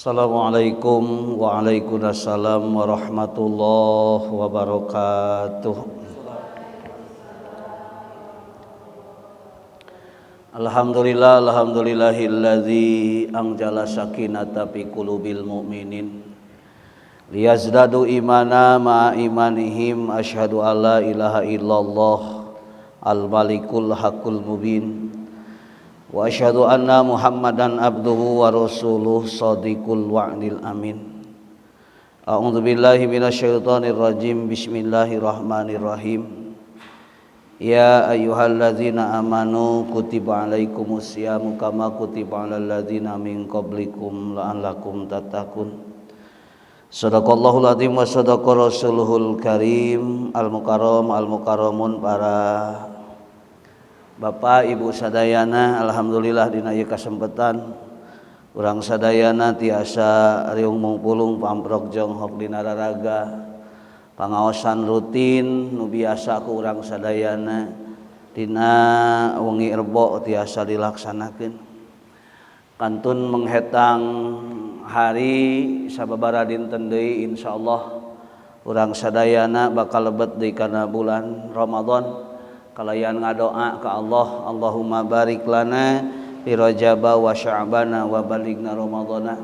Assalamualaikum waalaikumsalam warahmatullahi wabarakatuh. Alhamdulillahilladzi anzala sakinata fi qulubil mu'minin liyazdadu imana ma'a imanihim asyhadu alla ilaha illallah al-malikul haqqul mubin wa asyhadu anna Muhammadan abduhu wa rasuluh shadiqul wa'dil amin. A'udzu billahi minasyaitonir rajim. Bismillahirrahmanirrahim. Ya ayyuhalladzina amanu kutiba alaikumus syamu kama kutiba alal ladzina min qablikum la'allakum tattaqun. Shadaqallahul azim wa shadaqa rasuluhul karim. Al-mukarramun para Bapak Ibu sadayana, alhamdulillah dina ieu kasempatan urang sadayana tiasa riung mungpulung pamprok jonghok dina raraga pangaosan rutin nu biasa ku urang sadayana dina wengi Rebo tiasa dilaksanakeun. Kantun menghetang hari sababaraha dinten deui insyaallah urang sadayana bakal lebet deui kana bulan Ramadan. Kalayan ngadoa ka Allah, Allahumma barik lana fi Rajab wa Sya'ban wa balighna Ramadana.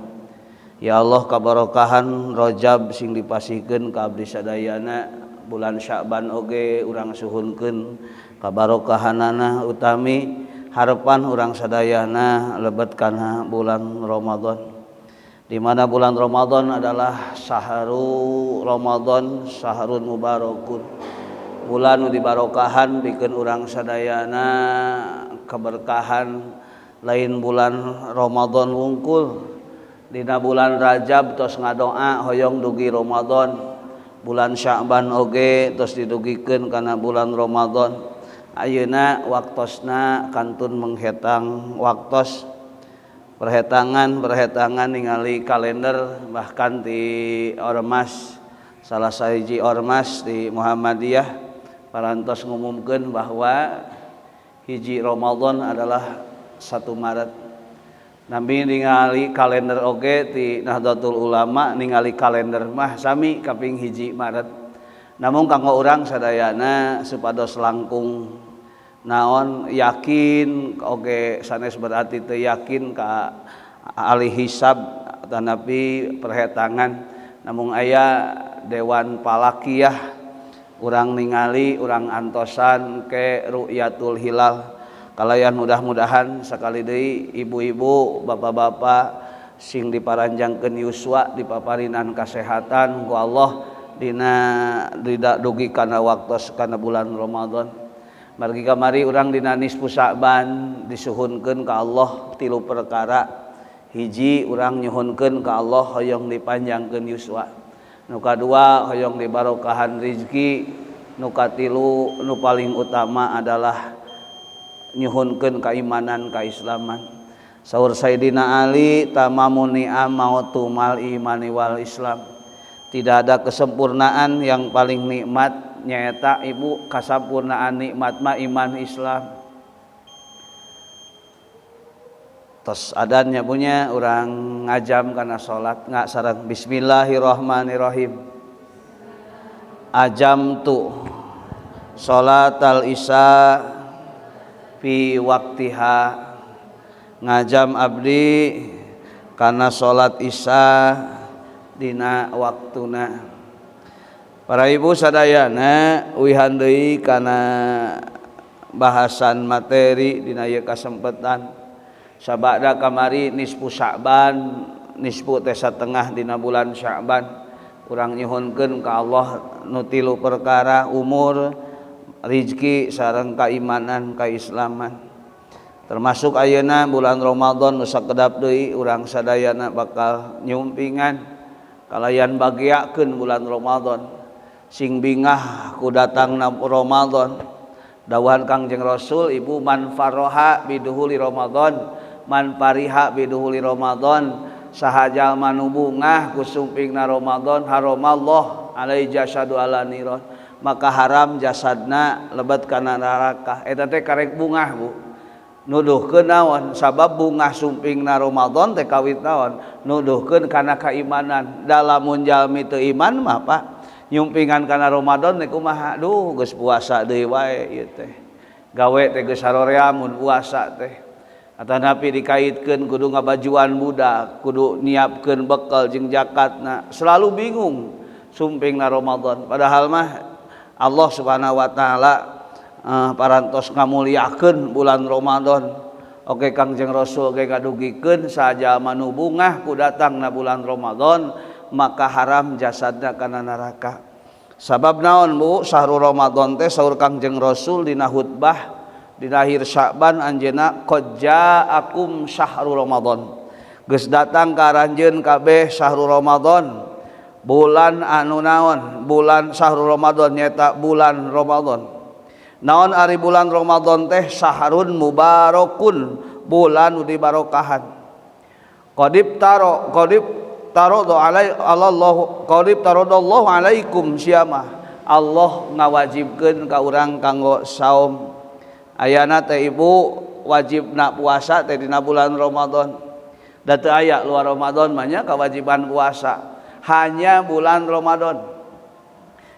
Ya Allah kabarokahan Rajab sing dipasihkeun ka abdi sadayana, bulan Sya'ban oge urang suhunkeun kabarokahanana utami harapan urang sadayana lebet kana bulan Ramadan. Di mana bulan Ramadan adalah syahrul Ramadan, syahrun mubarakun. Bulan nu dibarokahan pikeun urang sadayana keberkahan lain bulan Ramadan wungkul. Dina bulan Rajab tos ngadoa hoyong dugi Ramadan, bulan Sya'ban oge tos didugikeun kana bulan Ramadan. Ayeuna waktosna kantun menghetang waktos perhetangan ningali kalender bahkan di ormas salah sahiji ormas di Muhammadiyah parantos ngumumkeun bahwa hiji Ramadan adalah 1 Maret. Nabi ningali kalender oge ti Nahdlatul Ulama ningali kalender mah sami kaping hiji Maret. Namun kanggo urang sadayana supados langkung naon yakin oge sanes berarti teu yakin ka ahli hisab tanapi perhetangan. Namun aya dewan palakiyah urang ningali urang antosan ke ru'yatul hilal. Kalayan mudah-mudahan sakali deui ibu-ibu bapak-bapak sing diparanjangkeun yuswa dipaparinan kasehatan ku Allah dina dugi kana waktos kana bulan Ramadan. Margi kamari urang dina nisfu Sya'ban disuhunkeun ka Allah 3 perkara. Hiji urang nyuhunkeun ka Allah hoyong dipanjangkeun yuswa. Nu kadua hoyong dibarokahan rizki. Nu katilu nu paling utama adalah nyuhunkeun keimanan kaislaman. Saur Sayyidina Ali tamamun ni'am mautu mal imani wal islam. Tidak ada kesempurnaan yang paling nikmat nyaeta ibu kasempurnaan nikmat mah iman Islam. Tos adannya punya urang ngajam kana salat sareng bismillahirrahmanirrahim. Ajam tu salatal isya fi waktiha, ngajam abdi kana salat isya dina waktuna. Para ibu sadayana uihan deui kana bahasan materi dina ieu kasempatan. Sabada kamari nisfu Sya'ban, nisfu teh satengah dina bulan Sya'ban. Urang nyuhunkeun ka Allah nu 3 perkara, umur, rizki sareng keimanan kaislaman. Termasuk ayeuna bulan Ramadan nu sakedap deui urang sadayana bakal nyumpingan kalayan bagiakeun bulan Ramadan. Sing bingah ku datangna Ramadan. Dawuhan Kangjeng Rasul, ibu man faroha biduhuli Ramadan, man pariha biduhuli Ramadan, sahajal manubungah ku sumpingna Ramadan haramallah alai jasadu ala niron. maka haram jasadna lebat kana neraka. Eta teh karek bungah Bu, nuduhkeun naon sabab bungah sumpingna Ramadan teh kawit naon nuduhkeun kana keimanan. Dalamun jalmi teu iman mah Pak nyumpingan kana Ramadan teh kumaha, duh geus puasa deui wae ieu teh, gawe teh geus sarorea mun puasa teh. Atanapi dikaitkeun kudu ngabajuan budak, kudu nyiapkeun bekal jeung zakatna, selalu bingung sumpingna Ramadan. Padahal mah Allah Subhanahu wa taala parantos ngamuliakeun bulan Ramadan. Oke Kangjeng Rasul ge ngadugikeun sajalma nu bungah ku datangna bulan Ramadan maka haram jasadna kana neraka. Sabab naon Bu? Syahrul Ramadan teh saur Kangjeng Rasul dina khutbah di akhir Sya'ban anjeunna qad ja'akum syahrul Ramadan. Geus datang ka aranjeun kabeh syahrul Ramadan. Bulan anu naon? Bulan syahrul Ramadan nyata bulan Ramadan. Naon ari bulan Ramadan teh? Syahrun mubarakun, bulan nu dibarokahan. Qadib taradallahu alaikum syiyamah. Allah ngawajibkeun ka urang kanggo saum. Ayana teh ibu wajibna puasa teh dina bulan Ramadan. Da teu aya luar Ramadan mah nya kewajiban puasa. Hanya bulan Ramadan.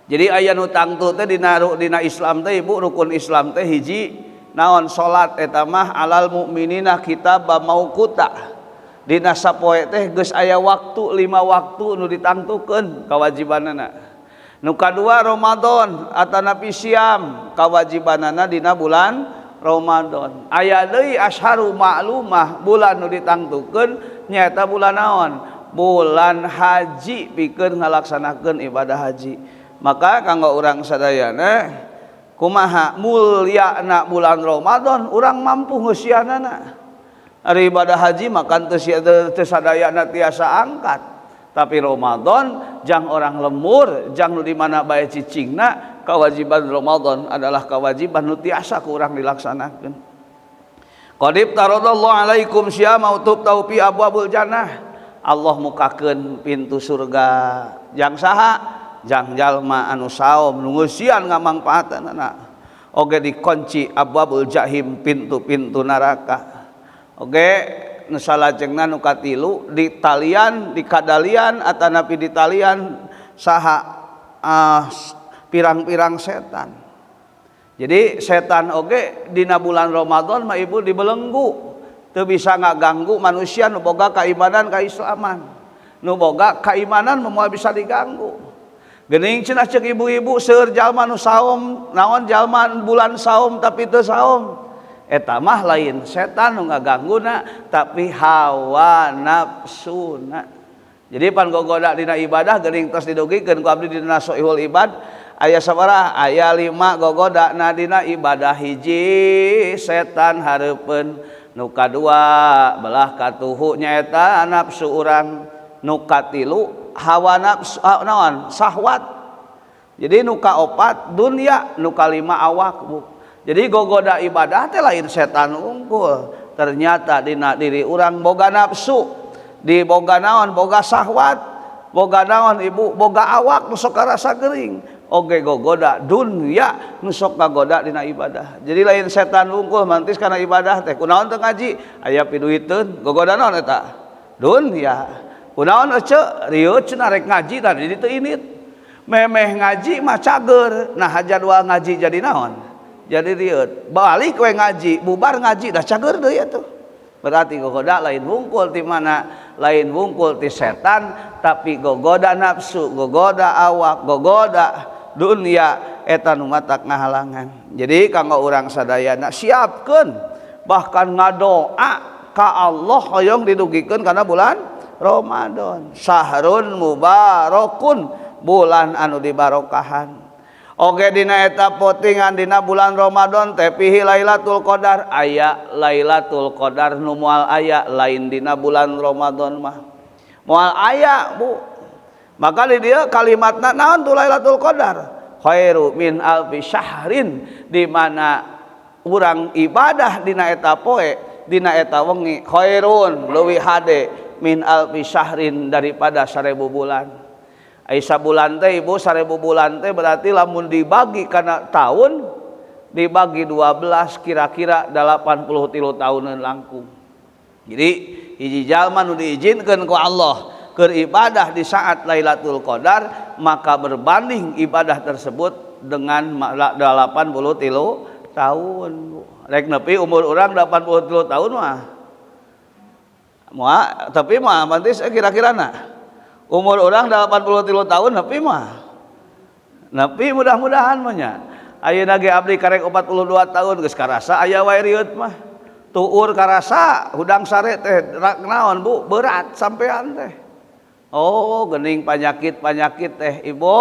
Jadi aya nu tangtu teh dina Islam teh ibu rukun Islam teh hiji naon salat eta mah alal mukminina kitabam mauquta. Dina sapoe teh geus aya waktu 5 waktu nu ditangtukeun kawajibanana. Nu kadua Ramadan atanapi siam kawajibanana dina bulan Ramadan. Aya deui asyharu ma'lumah bulan nu ditangtukeun nyaeta bulan naon? Bulan haji pikeun ngalaksanakeun ibadah haji. Maka kanggo urang sadayana kumaha mulyana bulan Ramadan urang mampu ngeusianana. Ari ibadah haji makan teu sadayana tiasa angkat. Tapi Ramadan jang orang lemur, jang nu di mana bae cicingna, kewajiban Ramadan adalah kewajiban nu tiasa ku urang dilaksanakeun. Qadib taradallahu alaikum syiyama utubtau fi abwabul jannah. Allah mukakeun pintu surga. Jang saha? Jang jalma anu saum nu ngeusian ngamangpaatana. Oge dikunci abwabul jahim, pintu-pintu neraka. Oge nu salajengna nu katilu ditalian dikadalian atanapi ditalian saha pirang-pirang setan. Jadi setan oge dina bulan Ramadan mah ibu dibelenggu teu bisa ngaganggu manusia nu boga kaimanan kaislaman. Nu boga kaimanan moal bisa diganggu. Geuning cenah ceuk ibu-ibu seueur jalma nu saum naon jalma bulan saum tapi teu saum. Eta mah lain setan nu ngagangguna tapi hawa nafsuna. Jadi pan gogoda dina ibadah geuning tos didugikeun ku abdi dina Shahihul Ibad aya sabaraha? Aya 5 gogodana dina ibadah. Hiji setan hareupeun, nu kadua belah katuhu nyaeta nafsu urang, nu katilu hawa nafsu naon? Syahwat. Jadi nu kaopat dunya, nu kalima awak Bu. Jadi gogoda ibadah teh lain setan unggul. Ternyata dina diri urang boga nafsu, di boga naon? Boga syahwat, boga naon ibu? Boga awak nu sok karasa geuring. Oge gogoda dunya nu sok kagoda dina ibadah. Jadi lain setan unggul mantis kana ibadah teh. Kunaon teu ngaji? Aya piduiteun, gogoda naon eta? Dunya. Kunaon ece? Rieu cenah rek ngaji tadi ditu init. Memeh ngaji mah cager. Nah jadwal ngaji jadi naon? Jadi rieuh balik we ngaji bubar ngaji dah cager deui atuh. Berarti gogoda lain wungkul ti mana? Lain wungkul ti setan tapi gogoda nafsu, gogoda awak, gogoda dunia eta nu matak ngahalangan. Jadi kanggo urang sadayana siapkeun bahkan ngadoa ka Allah hoyong didugikeun kana bulan Ramadan. Syahrun mubarakun, bulan anu dibarokahan. Oge dina eta potingan dina bulan Ramadan teh pihi Lailatul Qadar. Aya Lailatul Qadar nu moal aya lain dina bulan Ramadan mah. Moal aya Bu. Maka di dieu kalimatna naon tu Lailatul Qadar? Khairu min alfi syahrin, di mana urang ibadah dina eta poe, dina eta wengi khairun leuwih hade min alfi syahrin daripada 1000 bulan. Ai sabulan teh Ibu 1000 bulan teh berarti lamun dibagi kana tahun dibagi 12 kira-kira 83 tahunan langkung. Jadi hiji jalma nu diizinkeun ku Allah keur ibadah di saat Lailatul Qadar maka berbanding ibadah tersebut dengan 83 tahun. Rek nepi umur urang 83 tahun mah. Tapi mah mantis kira-kirana umur orang 83 tahun nepi mah. Nepi mudah-mudahan mah nya. Ayeuna ge abdi karek 42 tahun geus karasa aya wae rieut mah. Tuur karasa hudang sare teh naon Bu berat sampean teh. Oh geuning penyakit teh Ibu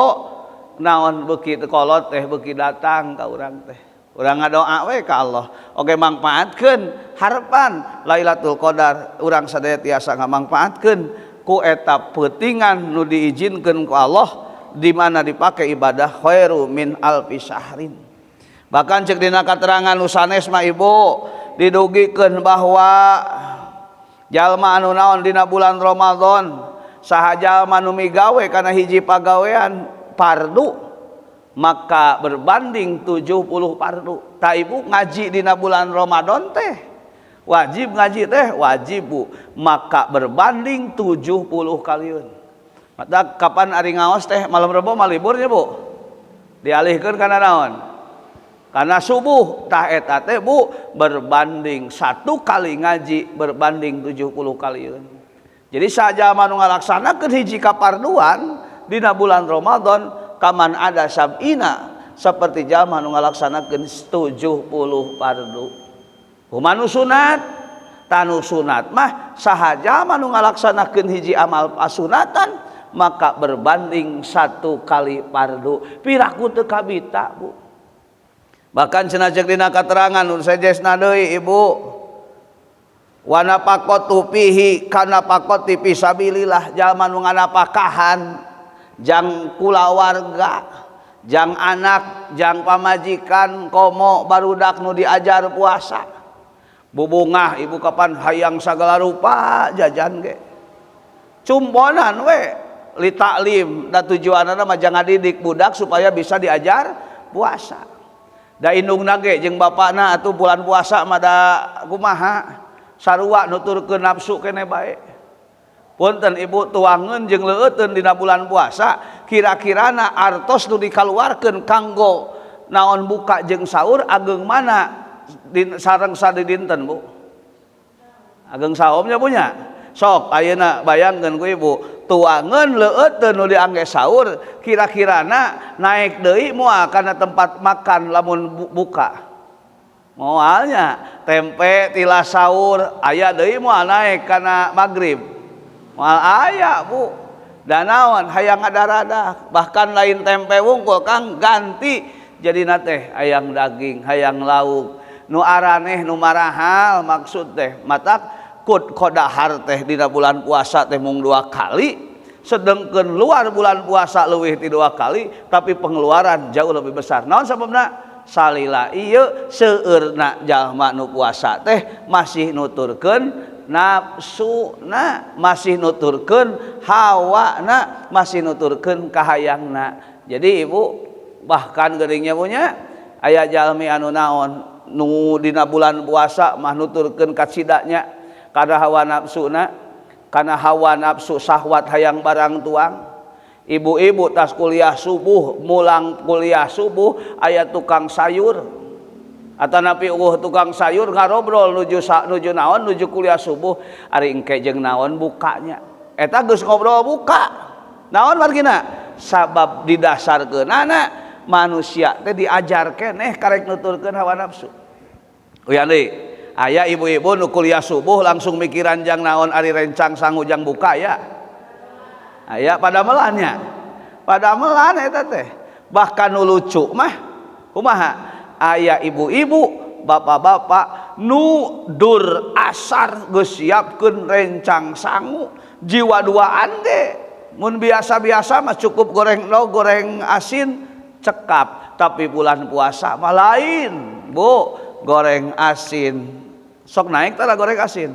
naon beuki kolot teh beuki datang ka urang teh. Urang ngadoa we ka Allah. Oge mangpaatkeun harapan Lailatul Qadar urang sadaya tiasa ngamangpaatkeun ku eta peutingan nu diizinkeun ku Allah di mana dipakai ibadah khairu min alfi syahrin. Bahkan cek dina katerangan nu sanes mah Ibu didugikeun bahwa jalma anu naon dina bulan Ramadan saha jalma nu migawe kana hiji pagawean fardu maka berbanding 70 fardu. Ta Ibu ngaji dina bulan Ramadan teh wajib ngaji teh wajib Bu maka berbanding 70 kaliun. Mata kapan ari ngaos teh malam Rebo maliburnya Bu dialihkeun kana naon kana subuh tah eta teh Bu berbanding 1 kali ngaji berbanding 70 kaliun. Jadi saja manu ngalaksanakeun hiji kaparduan dina bulan Ramadan kaman ada sab'ina seperti jalma nu ngalaksanakeun 70 fardu. Humanu sunat tanu sunat mah saha jalma nu ngalaksanakeun hiji amal pasunatan maka berbanding 1 kali fardu. Piraku teu kabita Bu. Bahkan cenah ceuk dina katerangan nu sajesna deui Ibu wa nafaqatu fihi kana faqati fi sabilillah jalma nu nganapakahan jang kulawarga, jang anak, jang pamajikan, komo barudak nu diajar puasa. Bubungah Ibu kapan hayang sagala rupa jajan ge. Cumbonan we li taklim da tujuanna mah jang ngadidik budak supaya bisa diajar puasa. Da indungna ge jeung bapana atuh bulan puasa mah da kumaha sarua nuturkeun nafsu keneh bae. Punten Ibu tuangeun jeung leueuteun dina bulan puasa kira-kirana artos nu dikaluarkeun kanggo naon buka jeung saur ageung mana sareng sadi dinten Bu? Ageung saomnya punya. Sok ayeuna bayangkeun ku Ibu, tuangeun leueuteun nu diangge saur kira-kirana naik deui moal kana tempat makan lamun buka. Moalnya tempe tila saur aya deui moal naik kana magrib. Moal aya Bu. Dan naon hayang ada-ada bahkan lain tempe wungkul Kang ganti jadina teh hayang daging, hayang lauk. Nu araneh nu marahal maksud teh matak kut kodahar teh dina bulan puasa teh mung 2 kali sedengkeun luar bulan puasa leuwih ti 2 kali tapi pengeluaran jauh lebih besar. Naon sababna? Salila ieu seueurna jalma nu puasa teh masih nuturkeun nafsuna, masih nuturkeun hawana, masih nuturkeun kahayangna. Jadi Ibu bahkan geuringnya punya aya jalmi anu naon nu dina bulan puasa mah nuturkeun kacidanya kada hawa nafsuna kana hawa nafsu syahwat hayang barang tuang. Ibu-ibu tas kuliah subuh mulang kuliah subuh aya tukang sayur atanapi tukang sayur ngarobrol nuju naon nuju kuliah subuh ari engke jeung naon bukanya eta geus ngobrol buka naon margina sabab didasarkeunana manusia teh diajar keneh karek nuturkeun hawa nafsu. Uyan deui aya ibu-ibu nu kuliah subuh langsung mikiran jang naon ari rencang sangu jang buka ya aya pada melannya pada melan eta teh. Bahkan nu lucu mah kumaha aya ibu-ibu bapak-bapak nu dur asar geus siapkeun rencang sangu jiwa duaan ge mun biasa-biasa mah cukup goreng goreng asin cekap tapi bulan puasa mah lain Bu goreng asin sok naik tara goreng asin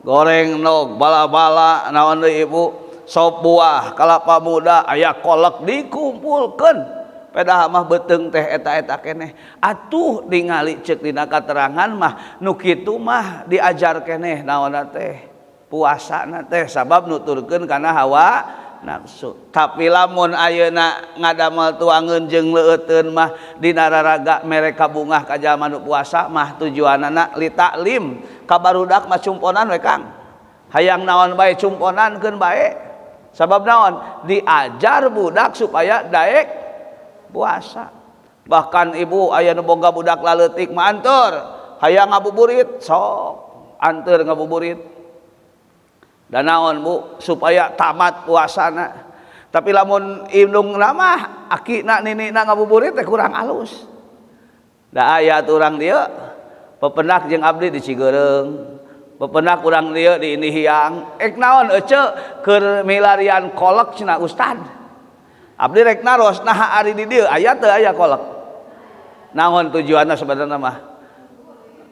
goreng nog bala-bala naon deui Ibu sop buah kalapa muda aya kolak dikumpulkeun pedah mah beuteung teh eta keneh atuh ningali ceuk dina katerangan mah nu kitu mah diajar keneh naonna teh puasana teh sabab nuturkeun kana hawa nafsu. Tapi lamun ayeuna ngadamel tuangeun jeung leueuteun mah dina raraga mere kabungah ka jalma nu puasa mah tujuanana li taklim ka barudak mah cumponan we Kang. Hayang naon bae cumponankeun bae. Sabab naon? Diajar budak supaya daek puasa. Bahkan ibu aya nu boga budak laleutik mah anteur hayang ngabuburit sok anteur ngabuburit. Dan naon Bu supaya tamat puasana. Tapi lamun indung mah akina ninina ngabuburit teh kurang alus. Da aya urang dieu pependak jeung abdi di Cigeureung, pependak urang dieu di Indihiyang. Naon ece keur milarian kolek cenah ustad. Abdi rek naros nah ari di dieu aya teu aya kolek. Naon tujuanna sebenarnya mah?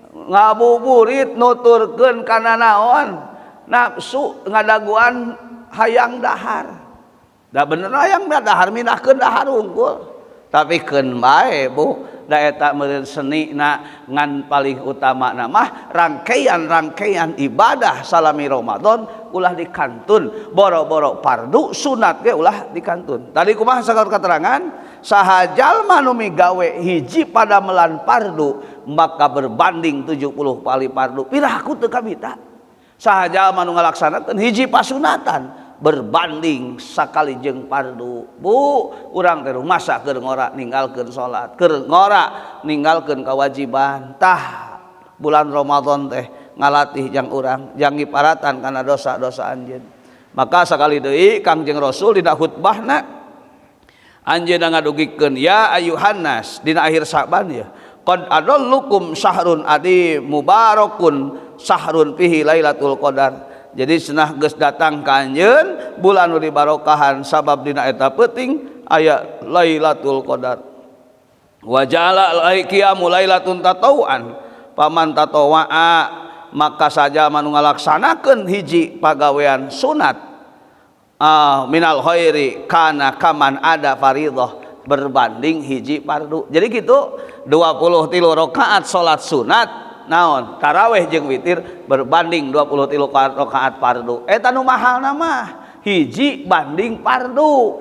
Ngabuburit nuturkeun kana naon? Nafsu ngadaguan hayang dahar. Da bener hayang dahar mindahkeun dahar unggul. Tapi keun bae Bu, da eta meureun senina ngan paling utamana mah rangkaian ibadah salami Ramadan ulah dikantun, boro-boro fardu sunat ge ulah dikantun. Tadi kumaha sakur keterangan? Saha jalma nu migawe hiji pada melan fardu maka berbanding 70 kali fardu. Piraku teu kabita. Sahaja anu ngalaksanakeun hiji pasunatan berbanding sakali jeung fardu. Bu, urang teh masa keur ngora ninggalkeun salat, keur ngora ninggalkeun kewajiban. Tah bulan Ramadan teh ngalatih jang urang, jang ngiparatan kana dosa-dosa anjeun. Maka sakali deui Kangjeng Rasul dina khutbahna anjeunna ngadugikeun ya ayuhannas dina akhir Sa'ban ya. Qad adallukum syahrun adi mubarakun sahrun fihi lailatul qadar. Jadi cenah geus datang ka anjeun bulan nu dibarokahan sabab dina eta peuting aya lailatul qadar. Wa ja'ala al-qiyamu lailatun tatawuan paman tatawaa maka saja manu ngalaksanakeun hiji pagawean sunat minal khairi kana kaman ada fardhah berbanding hiji fardu. Jadi gitu 23 rakaat salat sunat naon tarawih jeung witir berbanding 23 rakaat fardu. Eta nu mahalna mah hiji banding fardu.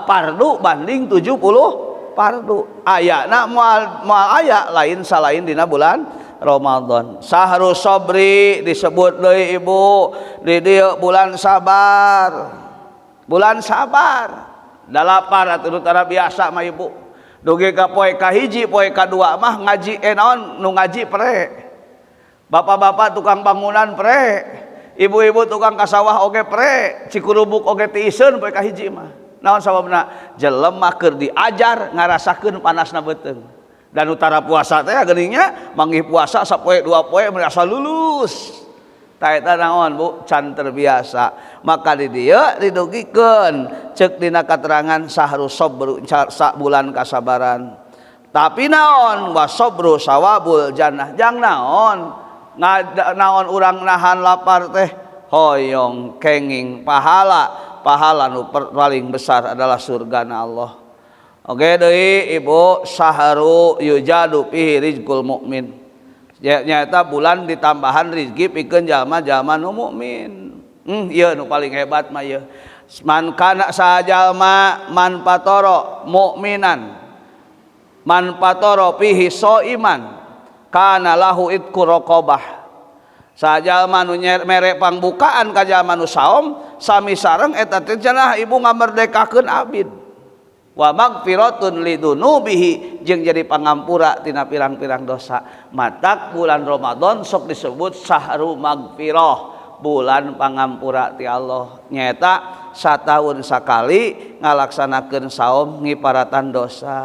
Fardu banding 70 fardu. Ayana moal aya lain salain dina bulan Ramadan. Sahru sabri disebut deui Ibu di dieu bulan sabar. Bulan sabar. Dalapar atuh tara biasa mah Ibu. Dugi ka poe kahiji poe kadua mah ngaji naon nu ngaji pre. Bapak-bapak tukang bangunan pre. Ibu-ibu tukang kasawah oge pre. Cikurubuk oge tiiseun poe kahiji mah. Naon sababna? Jelema keur diajar ngarasakeun panasna beuteung. Dan utara puasa teh geuninnya manggih puasa sapoe dua poe merasa lulus. Ta eta naon Bu? Can terbiasa. Maka di dieu didugikeun ceuk dina katerangan sahru sabru bulan kasabaran. Tapi naon wasabru sawabul jannah. Jang naon urang nahan lapar teh hoyong kenging pahala nu paling besar adalah surgana Allah. Oke deui Ibu sahru yujadu fihi rizqul mukmin. Nyata bulan ditambahan rizki pikeun jalma-jalma nu mukmin. Ieu nu paling hebat mah ieu. Man kana sajalma man patoro mukminan man patoro fihi shaiman kana lahu itqu raqabah. Sajalma nu mere pangbukaan ka jalma nu saom sami sareng eta teh cenah Ibu ngamerdekakeun abid. Wa magfiratun lidunubihi jeung jadi pangampura tina pirang-pirang dosa. Matak bulan Ramadan sok disebut sahru magfirah, bulan pangampura ti Allah. Nyata sataun sakali ngalaksanakeun saum ngiparatan dosa.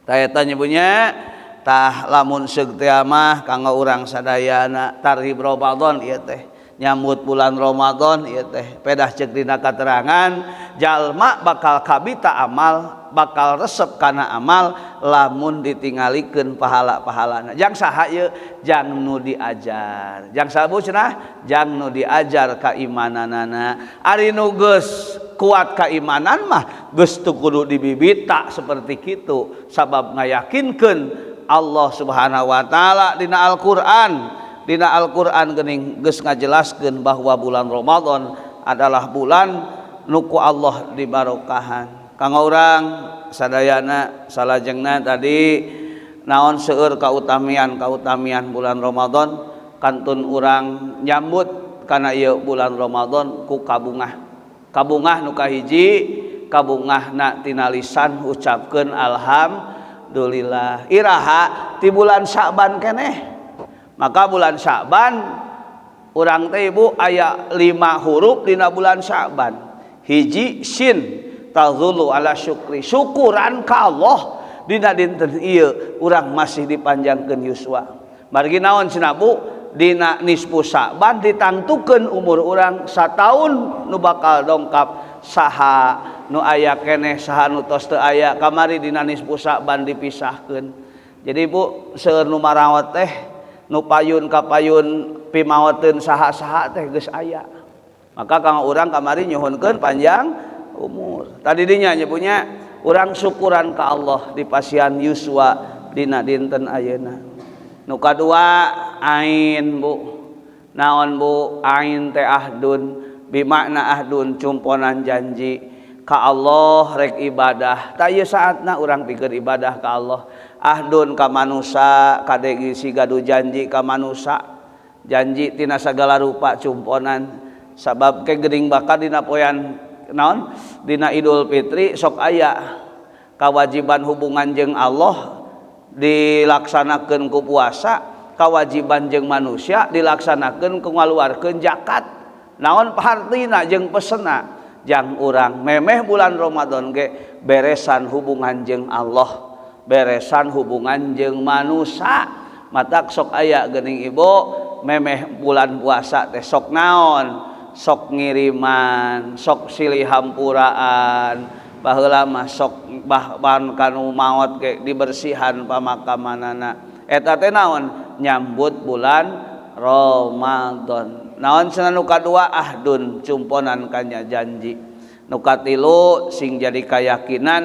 Tah eta nyebunya tah lamun seug teh mah kanggo urang sadayana tarhib Ramadan ieu teh. Nyambut bulan Ramadan ieu teh pedah ceuk dina katerangan jalma bakal kabita amal bakal resep kana amal lamun ditingalikeun pahala-pahalana. Jang saha ieu? Jang nu diajar. Jang sabu cenah? Jang nu diajar kaimananana. Ari nu geus kuat kaimanan mah geus teu kudu dibibita seperti kitu. Sabab ngayakinkeun Allah Subhanahu wa taala dina Al-Qur'an. Dina Al-Qur'an geuning geus ngajelaskeun bahwa bulan Ramadan adalah bulan nu ku Allah dibarokahan. Kang urang sadayana salajengna tadi naon seueur kautamian bulan Ramadan kantun urang nyambut kana ieu bulan Ramadan ku kabungah. Kabungah nu kahiji kabungahna tina lisan ucapkeun alhamdulillah. Iraha ti bulan Sya'ban keneh. Maka bulan Sya'ban urang teh ibu aya 5 huruf dina bulan Sya'ban. Hiji shin tazulu ala syukri, syukuran ka Allah dina dinten ieu urang masih dipanjangkeun yuswa. Margi naon cenah Bu? Dina nisfu Sya'ban ditantukeun umur urang sataun nu bakal dongkap saha nu aya keneh saha nu tos teu aya kamari dina nisfu Sya'ban dipisahkeun. Jadi Bu seueur nu marawat teh nu payun ka payun pimaoteun saha-saha teh geus aya. Maka kang urang kamari nyuhunkeun panjang umur. Tadi dinya nyebunya urang syukuran ka Allah di pasian yuswa dina dinten ayeuna. Nu kadua ain Bu. Naon Bu? Ain teh ahdun bimakna ahdun cumponan janji ka Allah rek ibadah. Ta ieu saatna urang pikeun ibadah ka Allah. Ahdun ka manusa kadegi sigadu janji ka manusa. Janji tina sagala rupa cumponan sabab ke geuning bakal dina poean naon dina Idul Fitri sok aya kewajiban hubungan jeung Allah dilaksanakeun ku puasa, kewajiban jeung manusia dilaksanakeun ku ngaluarkeun zakat. Naon pahartina jeung pesena jang urang memeh bulan Ramadan ge beresan hubungan jeung Allah, beresan hubungan jeung manusia. Matak sok aya geuning ibu memeh bulan puasa teh sok naon? Sok ngiriman, sok silih hampuraan, baheula mah sok bahkan kanu maot ge dibersihan pamakamanana. Eta teh naon? Nyambut bulan Ramadan. Naon cenah nu kadua? Ahdun cumponan kanya janji. Nu katilu sing jadi kayakinan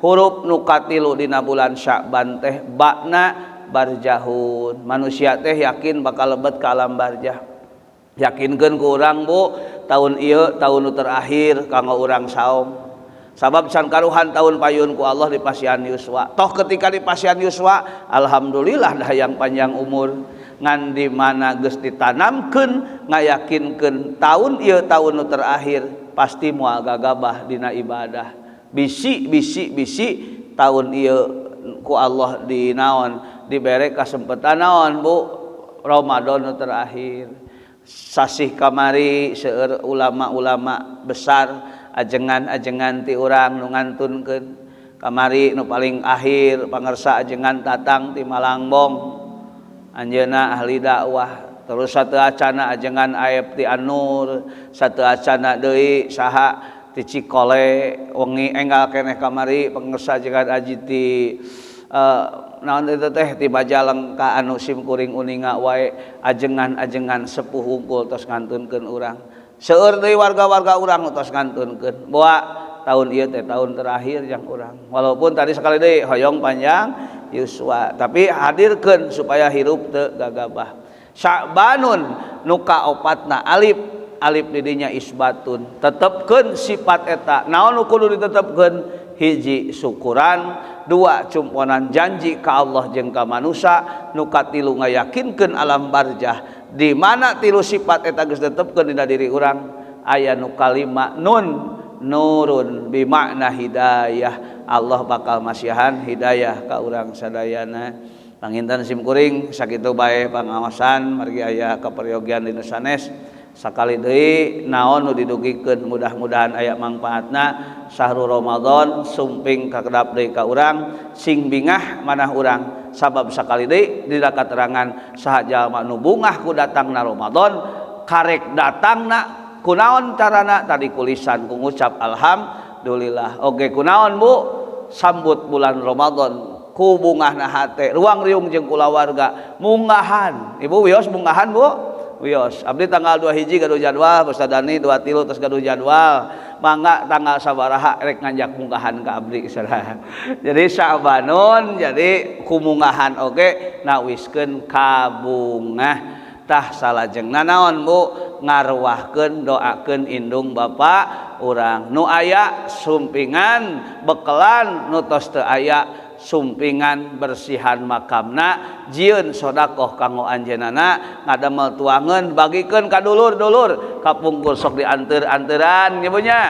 huruf nu katilu dina bulan Sya'ban teh bakna barjahun. Manusia teh yakin bakal lebet ka alam barjah. Yakinkeun ku urang Bu, tahun ieu tahun nu terakhir kanggo urang saum. Sabab can karuhan tahun payun ku Allah di pasian yuswa. Toh ketika di pasian yuswa, alhamdulillah dahayang panjang umur. Ngan di mana geus ditanamkeun ngayakinkeun tahun ieu tahun nu terakhir pasti moal gagabah dina ibadah. Bisi tahun ieu ku Allah dinaon dibere kasempatan naon Bu? Ramadan nu terakhir. Sasih kamari seueur ulama-ulama besar ajengan-ajengan ti urang nu ngantunkeun kamari nu paling akhir pangersa ajengan tatang ti Malangbong anjeunna ahli dakwah. Terus sateu acana ajengan Aep ti Anur, sateu acana deui saha ti Cikole wengi enggal keneh kamari pangersa ajengan aji ti naon itu teh ti Bajaleng ka anu simkuring uninga wae ajengan-ajengan sepuh hungkul tos ngantunkeun urang. Seueur deui warga-warga urang tos ngantunkeun. Boa tahun ieu teh tahun terakhir jang urang. Walaupun tadi sekali deui hoyong panjang yuswa, tapi hadirkeun supaya hirup teu gagabah. Sya'banun nu kaopatna alif didinya isbatun. Tetepkeun sifat eta. Naon nu kudu ditetepkeun? Hiji syukuran, dua cumponan janji ka Allah jeung ka manusia, nu katilu ngayakinkeun alam barjah. Di mana tilu sifat eta geus tetepkeun dina diri urang aya nu kalima nurun bimakna hidayah. Allah bakal masihan hidayah ka urang sadayana. Panginten simkuring sakitu bae pangaosan margi aya kaperyogian dina sanes. Sakali deui naon nu didugikeun mudah-mudahan aya mangpaatna. Syahrul Ramadan sumping kakedap deui ka urang sing bingah manah urang sabab sakali deui dina katerangan saha jalma nu bungah ku datangna Ramadan karek datangna kunaon carana tadi kulisan ku ngucap alhamdulillah. Oge kunaon Bu? sambut bulan Ramadan ku bungahna hate ruang riung jeung kulawarga munggahan ibu wios munggahan bu wios abdi tanggal 2 hiji gaduh jadwal Ustaz Dani 23 terus gaduh jadwal mangga tanggal sabaraha rek nganjak munggahan ka abdi saha jadi Syabanun jadi kumunggahan oge nawiskeun kabungah tah salajengna naon bu ngarwahkeun doakeun indung Bapak urang nu aya sumpingan bekelan nu tos teu aya sumpingan bersihan makamna jieun sedekah kanggo anjeunana ngadamel tuangeun bagikeun ka dulur-dulur kapungkur sok dianteur-anteuran nya nya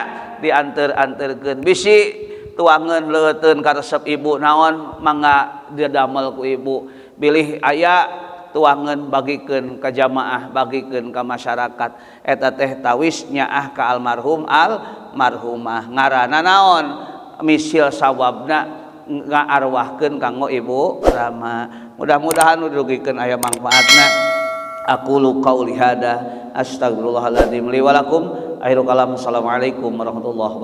dianteur-anteurkeun bisi tuangeun leuteun ka resep ibu naon mangga didamel ku ibu bilih aya tuangeun bagikeun ka jamaah bagikeun ka masyarakat eta teh tawis nyaah ka almarhumah ngaranna naon misil sawabna ngaarwahkeun kanggo ibu Rama mudah-mudahan didugikeun aya manfaatna aqulu qauli hada astagfirullahaladzim li wa lakum akhirul kalam assalamualaikum warahmatullahi wabarakatuh